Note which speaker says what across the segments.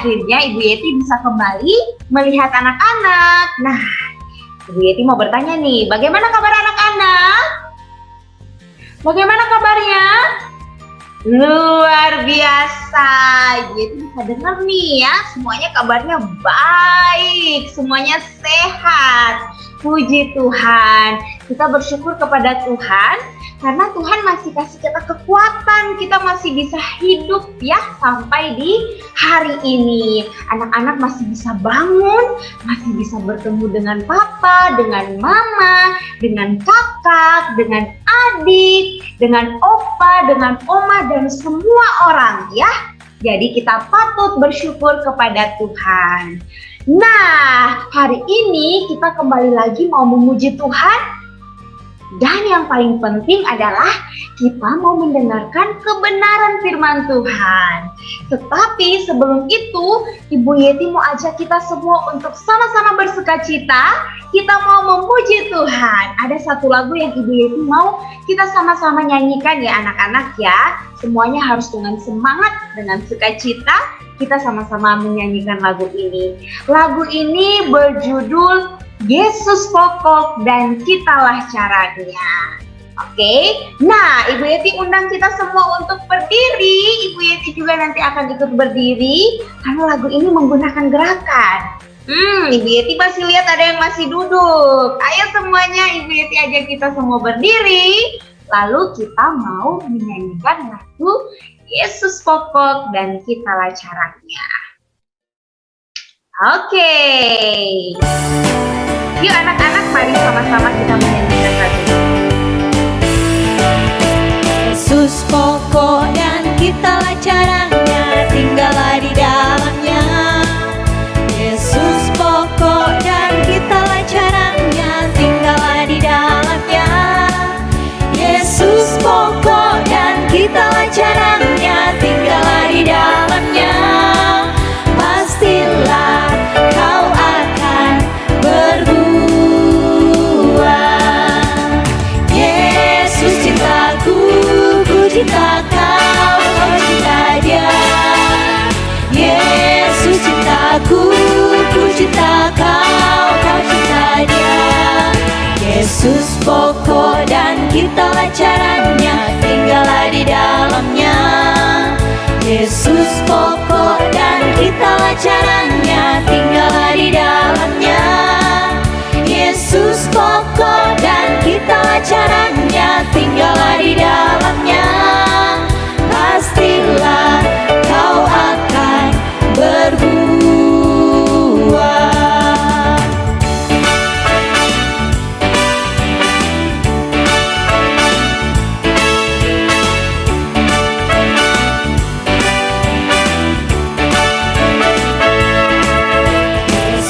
Speaker 1: akhirnya Ibu Yeti bisa kembali melihat anak-anak. Nah, Ibu Yeti mau bertanya nih, bagaimana kabar anak-anak? Bagaimana kabarnya? Luar biasa. Jadi bisa dengar nih ya, semuanya kabarnya baik, semuanya sehat. Puji Tuhan. Kita bersyukur kepada Tuhan karena Tuhan masih kasih kita kekuatan, kita masih bisa hidup ya sampai di hari ini. Anak-anak masih bisa bangun, masih bisa bertemu dengan papa, dengan mama, dengan kakak, dengan adik, dengan opa, dengan oma, dan semua orang ya. Jadi kita patut bersyukur kepada Tuhan. Nah, hari ini kita kembali lagi mau memuji Tuhan. Dan yang paling penting adalah kita mau mendengarkan kebenaran firman Tuhan. Tetapi sebelum itu, Ibu Yeti mau ajak kita semua untuk sama-sama bersukacita. Kita mau memuji Tuhan. Ada satu lagu yang Ibu Yeti mau kita sama-sama nyanyikan ya anak-anak ya. Semuanya harus dengan semangat, dengan sukacita. Kita sama-sama menyanyikan lagu ini. Lagu ini berjudul Yesus pokok dan kitalah caranya. Oke, nah Ibu Yeti undang kita semua untuk berdiri. Ibu Yeti juga nanti akan ikut berdiri karena lagu ini menggunakan gerakan. Ibu Yeti masih lihat ada yang masih duduk. Ayo semuanya Ibu Yeti ajak kita semua berdiri. Lalu kita mau menyanyikan lagu Yesus pokok dan kitalah caranya. Oke. Yuk anak-anak, mari sama-sama kita menyanyikan lagu ini.
Speaker 2: Yesus pokok dan kitalah caranya, tinggallah di dalamnya. Yesus pokok dan kitalah caranya, tinggallah di dalamnya. Yesus pokok dan kitalah caranya, tinggallah di dalamnya. Pastilah kau akan berbuah. Yesus cintaku, ku cinta kau, kau cinta dia. Yesus cintaku, ku cinta kau, kau cinta dia. Yesus pokok dan kitalah caranya, tinggallah di dalamnya. Yesus pokok dan kitalah caranya, tinggallah di dalamnya. Yesus pokok dan kitalah caranya, tinggallah di dalamnya. Pastilah kau akan berbuah.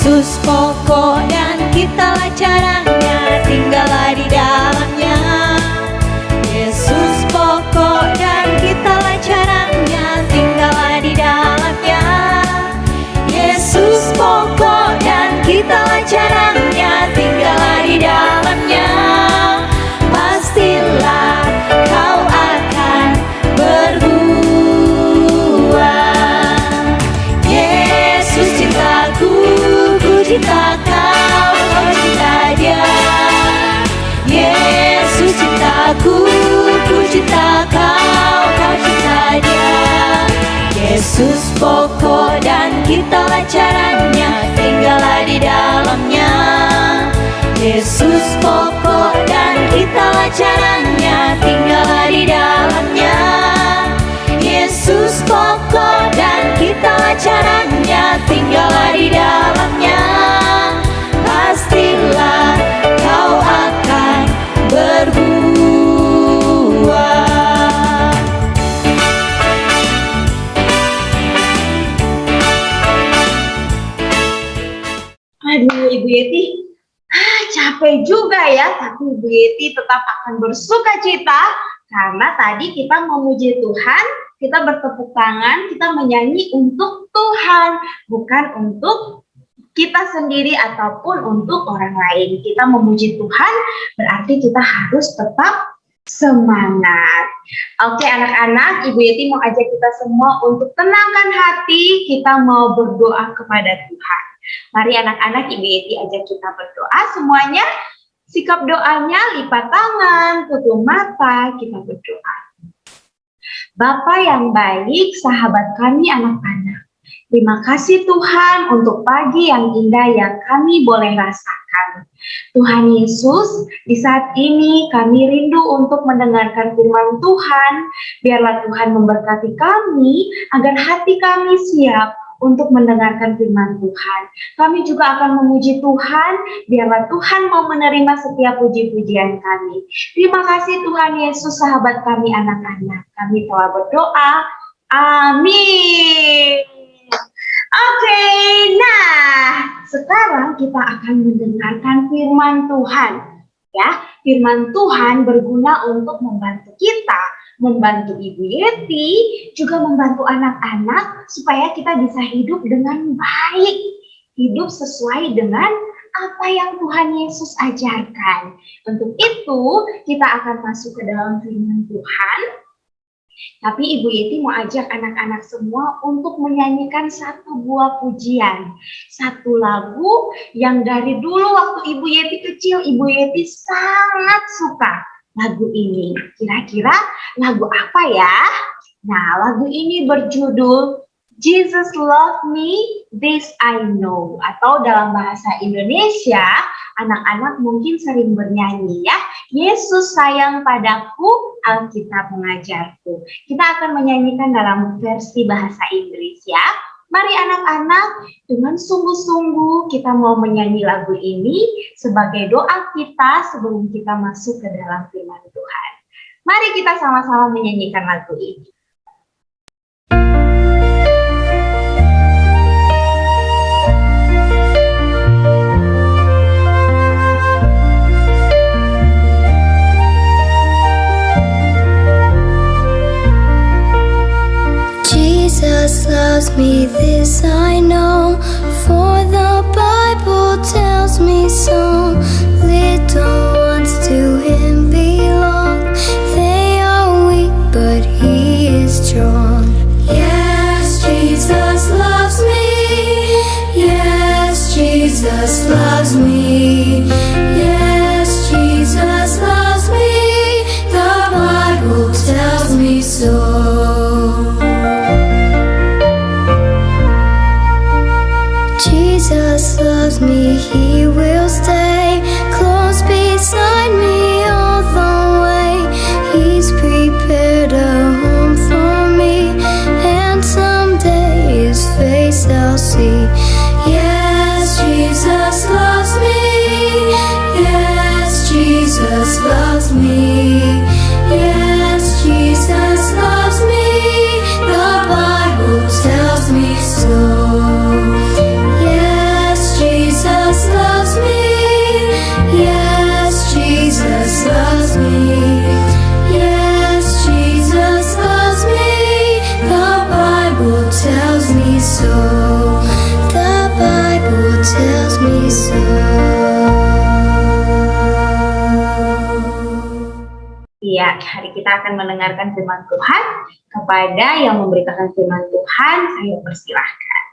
Speaker 2: Yesus pokok dan kitalah caranya, tinggallah di dalamnya. Yesus pokok dan kitalah caranya, tinggallah di dalamnya. Yesus pokok dan kitalah caranya, tinggallah di dalamnya. Pastilah kau akan berbuah. Yesus cintaku, ku cinta kau, kau cinta dia. Yesus cintaku, ku cinta kau, kau cinta dia. Yesus pokok dan kitalah caranya, tinggallah di dalamnya. Yesus pokok dan kitalah caranya, tinggallah di dalamnya. Yesus pokok dan kitalah caranya, tinggallah di dalamnya. Pastilah kau akan berbuah.
Speaker 1: Aduh Ibu Yeti, capek juga ya, tapi Ibu Yeti tetap akan bersukacita karena tadi kita memuji Tuhan, kita bertepuk tangan, kita menyanyi untuk Tuhan, bukan untuk kita sendiri ataupun untuk orang lain. Kita memuji Tuhan berarti kita harus tetap Semangat. Oke anak-anak, Ibu Yeti mau ajak kita semua untuk tenangkan hati, kita mau berdoa kepada Tuhan. Mari anak-anak, Ibu Yeti ajak kita berdoa semuanya. Sikap doanya, lipat tangan, tutup mata, kita berdoa. Bapa yang baik, sahabat kami anak-anak. Terima kasih Tuhan untuk pagi yang indah yang kami boleh rasakan. Tuhan Yesus, di saat ini kami rindu untuk mendengarkan firman Tuhan. Biarlah Tuhan memberkati kami agar hati kami siap untuk mendengarkan firman Tuhan. Kami juga akan memuji Tuhan, biarlah Tuhan mau menerima setiap puji-pujian kami. Terima kasih Tuhan Yesus, sahabat kami anak-anak. Kami telah berdoa. Amin. Oke, nah sekarang kita akan mendengarkan firman Tuhan. Ya, firman Tuhan berguna untuk membantu kita, membantu Ibu Yeti, juga membantu anak-anak supaya kita bisa hidup dengan baik, hidup sesuai dengan apa yang Tuhan Yesus ajarkan. Untuk itu, kita akan masuk ke dalam firman Tuhan. Tapi Ibu Yeti mau ajak anak-anak semua untuk menyanyikan satu buah pujian. Satu lagu yang dari dulu waktu Ibu Yeti kecil, Ibu Yeti sangat suka lagu ini. Kira-kira lagu apa ya? Nah, lagu ini berjudul Jesus Love Me, This I Know. Atau dalam bahasa Indonesia, anak-anak mungkin sering bernyanyi ya. Yesus sayang padaku, Alkitab mengajarku. Kita akan menyanyikan dalam versi bahasa Inggris ya. Mari anak-anak, dengan sungguh-sungguh kita mau menyanyi lagu ini sebagai doa kita sebelum kita masuk ke dalam firman Tuhan. Mari kita sama-sama menyanyikan lagu ini.
Speaker 3: Jesus loves me, this I know, for the Bible tells me so. Little ones to Him belong, they are weak but He is strong. Yes, Jesus loves me, yes, Jesus loves me, yes, Jesus loves me, the Bible tells me so. Jesus loves me, He will stay close beside me all the way. He's prepared a home for me, and someday His face I'll see. Yes, Jesus loves me, yes, Jesus loves me, yes, Jesus loves me, the Bible tells me so. Jesus loves me, yes, Jesus loves me, yes, Jesus loves me, the Bible tells me so, the Bible tells me so.
Speaker 1: Ya, hari kita akan mendengarkan firman Tuhan. Kepada yang memberitakan firman Tuhan, saya persilahkan.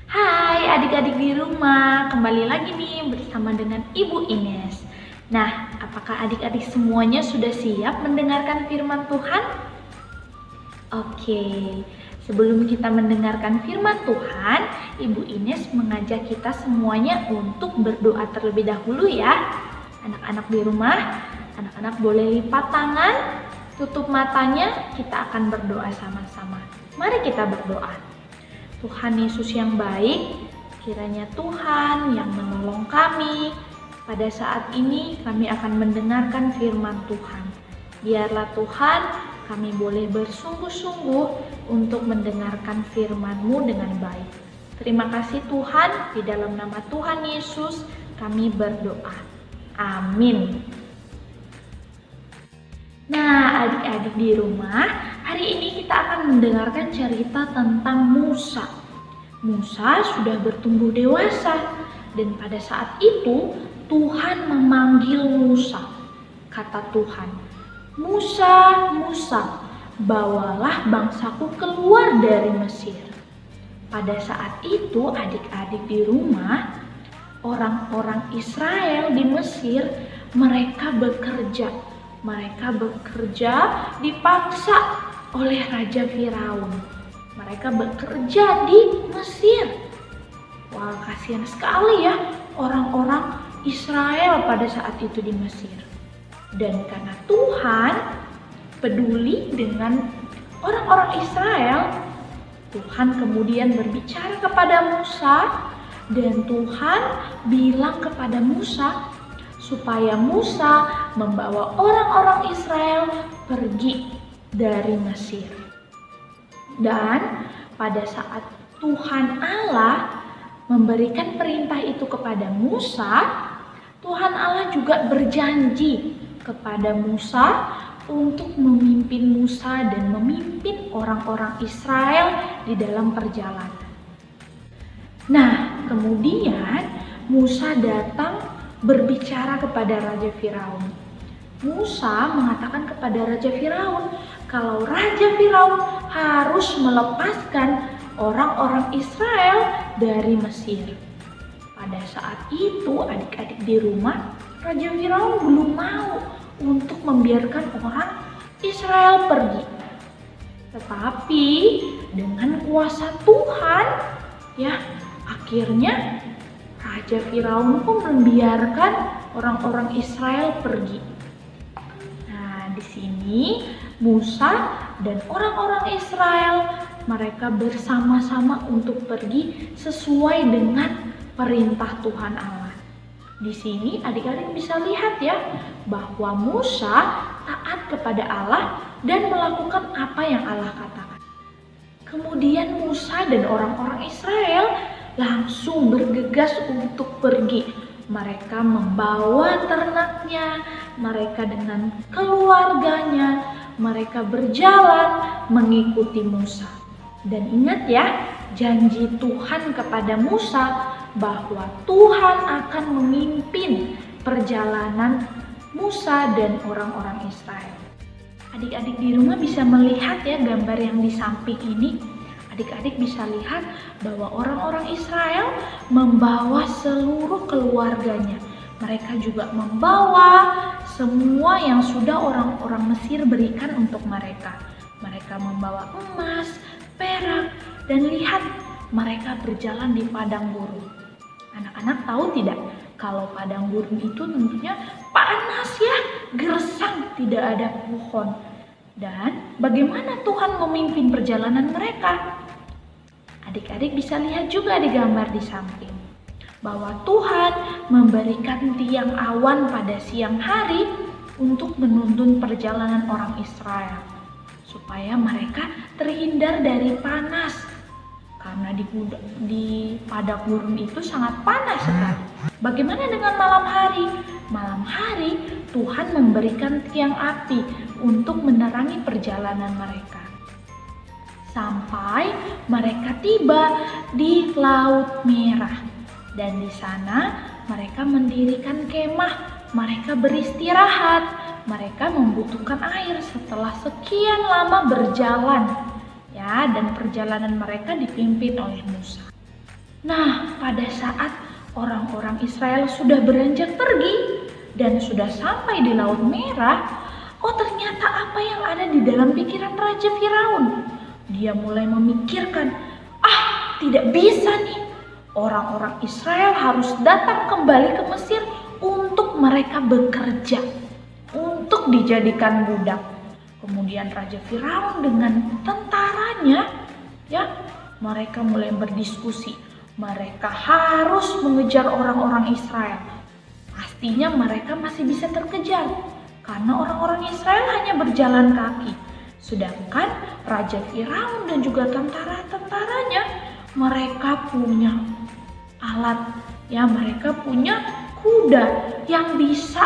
Speaker 4: Hai adik-adik di rumah, kembali lagi nih bersama dengan Ibu Ines. Nah, apakah adik-adik semuanya sudah siap mendengarkan firman Tuhan? Oke, sebelum kita mendengarkan firman Tuhan, Ibu Ines mengajak kita semuanya untuk berdoa terlebih dahulu ya. Anak-anak di rumah, anak-anak boleh lipat tangan, tutup matanya, kita akan berdoa sama-sama. Mari kita berdoa. Tuhan Yesus yang baik, kiranya Tuhan yang menolong kami. Pada saat ini kami akan mendengarkan firman Tuhan. Biarlah Tuhan kami boleh bersungguh-sungguh untuk mendengarkan firman-Mu dengan baik. Terima kasih Tuhan, di dalam nama Tuhan Yesus kami berdoa. Amin. Nah, adik-adik di rumah, hari ini kita akan mendengarkan cerita tentang Musa. Musa sudah bertumbuh dewasa dan pada saat itu Tuhan memanggil Musa. kata Tuhan, "Musa, Musa, bawalah bangsaku keluar dari Mesir." Pada saat itu adik-adik di rumah, orang-orang Israel di Mesir, mereka bekerja dipaksa oleh Raja Firaun. Mereka bekerja di Mesir. Wah, kasihan sekali ya orang-orang Israel pada saat itu di Mesir. Dan karena Tuhan peduli dengan orang-orang Israel, Tuhan kemudian berbicara kepada Musa, dan Tuhan bilang kepada Musa supaya Musa membawa orang-orang Israel pergi dari Mesir. Dan pada saat Tuhan Allah memberikan perintah itu kepada Musa, Tuhan Allah juga berjanji kepada Musa untuk memimpin Musa dan memimpin orang-orang Israel di dalam perjalanan. Nah, kemudian Musa datang berbicara kepada Raja Firaun. Musa mengatakan kepada Raja Firaun kalau Raja Firaun harus melepaskan orang-orang Israel dari Mesir. Pada saat itu adik-adik di rumah, Raja Firaun belum mau untuk membiarkan orang Israel pergi. Tetapi dengan kuasa Tuhan, ya, akhirnya Raja Firaun pun membiarkan orang-orang Israel pergi. Nah, di sini Musa dan orang-orang Israel mereka bersama-sama untuk pergi sesuai dengan perintah Tuhan Allah. Di sini adik-adik bisa lihat ya bahwa Musa taat kepada Allah dan melakukan apa yang Allah katakan. Kemudian Musa dan orang-orang Israel langsung bergegas untuk pergi. Mereka membawa ternaknya, mereka dengan keluarganya, mereka berjalan mengikuti Musa. Dan ingat ya, janji Tuhan kepada Musa bahwa Tuhan akan memimpin perjalanan Musa dan orang-orang Israel. Adik-adik di rumah bisa melihat ya gambar yang di samping ini. Adik-adik bisa lihat bahwa orang-orang Israel membawa seluruh keluarganya. Mereka juga membawa semua yang sudah orang-orang Mesir berikan untuk mereka. Mereka membawa emas, perak, dan lihat mereka berjalan di padang gurun. Anak-anak tahu tidak kalau padang gurun itu tentunya panas ya, gersang, tidak ada pohon. Dan bagaimana Tuhan memimpin perjalanan mereka? Adik-adik bisa lihat juga di gambar di samping bahwa Tuhan memberikan tiang awan pada siang hari untuk menuntun perjalanan orang Israel supaya mereka terhindar dari panas, karena di padang gurun itu sangat panas sekali. Bagaimana dengan malam hari? Malam hari Tuhan memberikan tiang api untuk menerangi perjalanan mereka sampai mereka tiba di Laut Merah. Dan di sana mereka mendirikan kemah, mereka beristirahat, mereka membutuhkan air setelah sekian lama berjalan. Ya, dan perjalanan mereka dipimpin oleh Musa. Nah, pada saat orang-orang Israel sudah beranjak pergi dan sudah sampai di Laut Merah, ternyata apa yang ada di dalam pikiran Raja Firaun? Dia mulai memikirkan, tidak bisa nih, orang-orang Israel harus datang kembali ke Mesir untuk mereka bekerja, untuk dijadikan budak. Kemudian Raja Firaun dengan tentaranya, ya, mereka mulai berdiskusi. Mereka harus mengejar orang-orang Israel. Pastinya mereka masih bisa terkejar, karena orang-orang Israel hanya berjalan kaki. Sedangkan Raja Firaun dan juga tentara-tentaranya, mereka punya alat, ya, mereka punya kuda yang bisa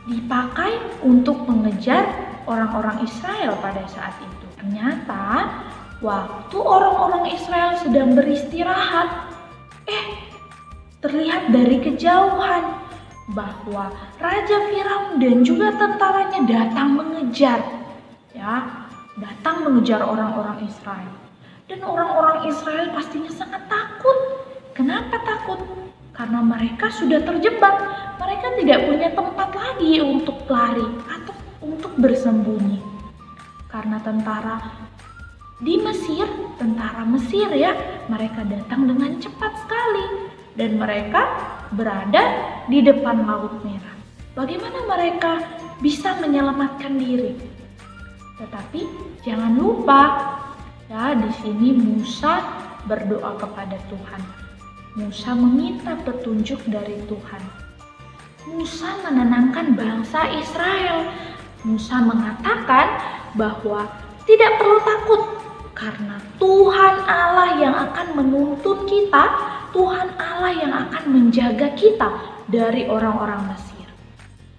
Speaker 4: dipakai untuk mengejar orang-orang Israel pada saat itu. Ternyata waktu orang-orang Israel sedang beristirahat, terlihat dari kejauhan bahwa Raja Firaun dan juga tentaranya datang mengejar, datang mengejar orang-orang Israel. Dan orang-orang Israel pastinya sangat takut. Kenapa takut? Karena mereka sudah terjebak. Mereka tidak punya tempat lagi untuk lari atau untuk bersembunyi. Karena tentara di Mesir, tentara Mesir mereka datang dengan cepat sekali. Dan mereka berada di depan Laut Merah. Bagaimana mereka bisa menyelamatkan diri? Tetapi jangan lupa, di sini Musa berdoa kepada Tuhan. Musa meminta petunjuk dari Tuhan. Musa menenangkan bangsa Israel. Musa mengatakan bahwa tidak perlu takut karena Tuhan Allah yang akan menuntun kita, Tuhan Allah yang akan menjaga kita dari orang-orang Mesir.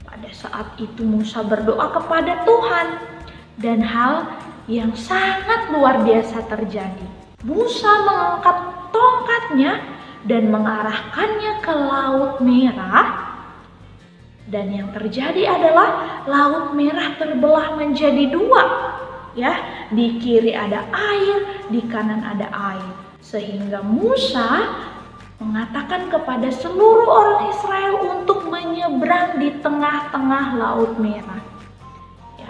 Speaker 4: Pada saat itu Musa berdoa kepada Tuhan dan hal yang sangat luar biasa terjadi. Musa mengangkat tongkatnya dan mengarahkannya ke Laut Merah. Dan yang terjadi adalah Laut Merah terbelah menjadi dua. Di kiri ada air, di kanan ada air. Sehingga Musa mengatakan kepada seluruh orang Israel untuk menyeberang di tengah-tengah Laut Merah.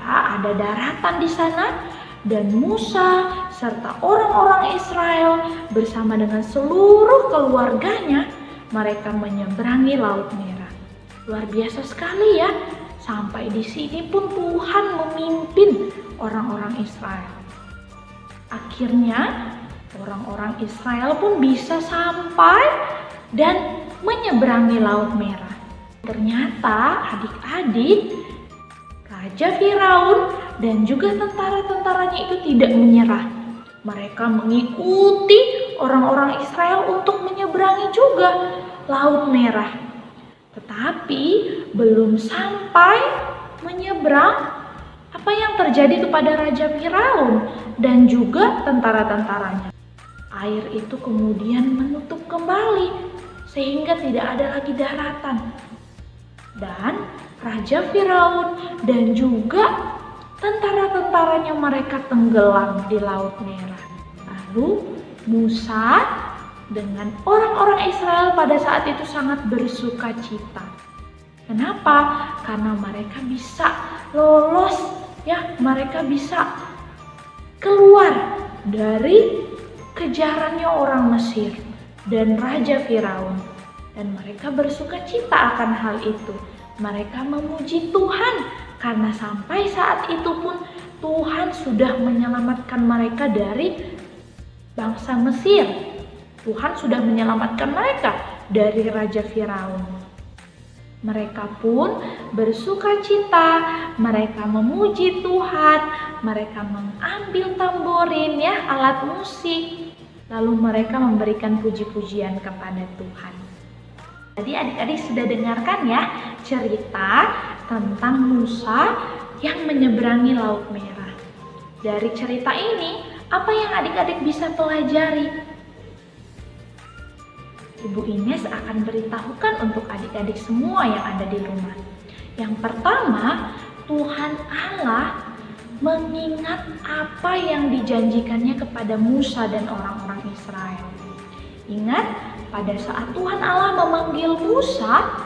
Speaker 4: Ada daratan di sana dan Musa serta orang-orang Israel bersama dengan seluruh keluarganya mereka menyeberangi Laut Merah. Luar biasa sekali Sampai di sini pun Tuhan memimpin orang-orang Israel. Akhirnya orang-orang Israel pun bisa sampai dan menyeberangi Laut Merah. Ternyata adik-adik, Raja Firaun dan juga tentara-tentaranya itu tidak menyerah. Mereka mengikuti orang-orang Israel untuk menyeberangi juga Laut Merah. Tetapi belum sampai menyeberang, apa yang terjadi kepada Raja Firaun dan juga tentara-tentaranya? Air itu kemudian menutup kembali sehingga tidak ada lagi daratan. Dan Raja Firaun dan juga tentara-tentaranya mereka tenggelam di Laut Merah. Lalu Musa dengan orang-orang Israel pada saat itu sangat bersuka cita. Kenapa? Karena mereka bisa lolos, mereka bisa keluar dari kejarannya orang Mesir dan Raja Firaun. Dan mereka bersuka cita akan hal itu. Mereka memuji Tuhan karena sampai saat itu pun Tuhan sudah menyelamatkan mereka dari bangsa Mesir. Tuhan sudah menyelamatkan mereka dari Raja Firaun. Mereka pun bersuka cita, mereka memuji Tuhan, mereka mengambil tamborin alat musik, lalu mereka memberikan puji-pujian kepada Tuhan. Jadi adik-adik sudah dengarkan cerita tentang Musa yang menyeberangi Laut Merah. Dari cerita ini, apa yang adik-adik bisa pelajari? Ibu Ines akan beritahukan untuk adik-adik semua yang ada di rumah. Yang pertama, Tuhan Allah mengingat apa yang dijanjikannya kepada Musa dan orang-orang Israel. Ingat, pada saat Tuhan Allah memanggil Musa,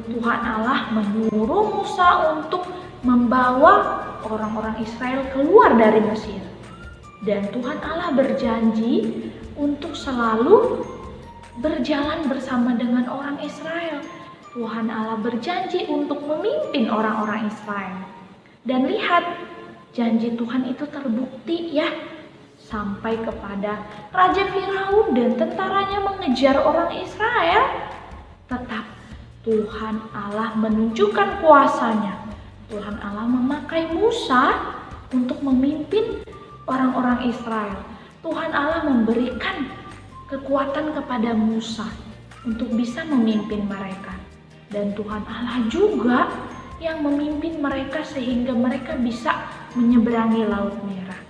Speaker 4: Tuhan Allah menyuruh Musa untuk membawa orang-orang Israel keluar dari Mesir. Dan Tuhan Allah berjanji untuk selalu berjalan bersama dengan orang Israel. Tuhan Allah berjanji untuk memimpin orang-orang Israel. Dan lihat, janji Tuhan itu terbukti sampai kepada Raja Firaun dan tentaranya mengejar orang Israel. Tetap Tuhan Allah menunjukkan kuasanya. Tuhan Allah memakai Musa untuk memimpin orang-orang Israel. Tuhan Allah memberikan kekuatan kepada Musa untuk bisa memimpin mereka. Dan Tuhan Allah juga yang memimpin mereka sehingga mereka bisa menyeberangi Laut Merah.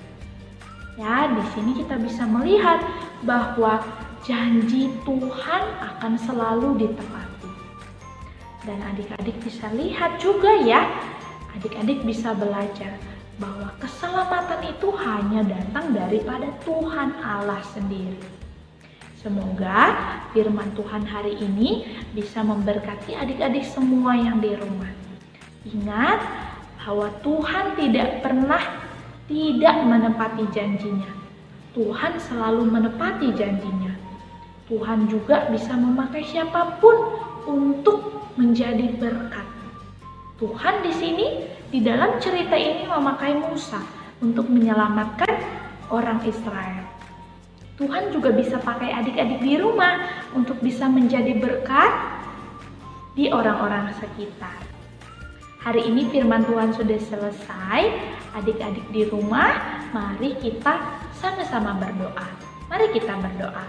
Speaker 4: Di sini kita bisa melihat bahwa janji Tuhan akan selalu ditepati. Dan adik-adik bisa lihat juga ya, adik-adik bisa belajar bahwa keselamatan itu hanya datang daripada Tuhan Allah sendiri. Semoga firman Tuhan hari ini bisa memberkati adik-adik semua yang di rumah. Ingat bahwa Tuhan tidak pernah tidak menepati janjinya. Tuhan selalu menepati janjinya. Tuhan juga bisa memakai siapapun untuk menjadi berkat. Tuhan di sini di dalam cerita ini memakai Musa untuk menyelamatkan orang Israel. Tuhan juga bisa pakai adik-adik di rumah untuk bisa menjadi berkat di orang-orang sekitar. Hari ini firman Tuhan sudah selesai. Adik-adik di rumah, mari kita sama-sama berdoa. Mari kita berdoa.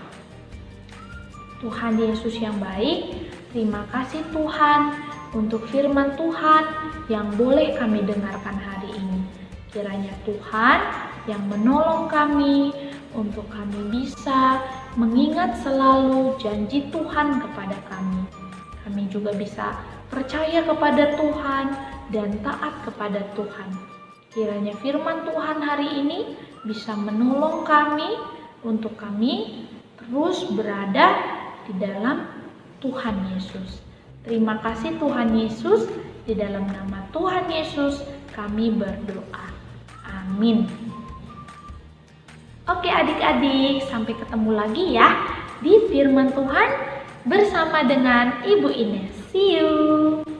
Speaker 4: Tuhan Yesus yang baik, terima kasih Tuhan untuk firman Tuhan yang boleh kami dengarkan hari ini. Kiranya Tuhan yang menolong kami untuk kami bisa mengingat selalu janji Tuhan kepada kami. Kami juga bisa percaya kepada Tuhan dan taat kepada Tuhan. Kiranya firman Tuhan hari ini bisa menolong kami untuk kami terus berada di dalam Tuhan Yesus. Terima kasih Tuhan Yesus, di dalam nama Tuhan Yesus kami berdoa. Amin. Oke adik-adik, sampai ketemu lagi ya di firman Tuhan bersama dengan Ibu Ines. See you.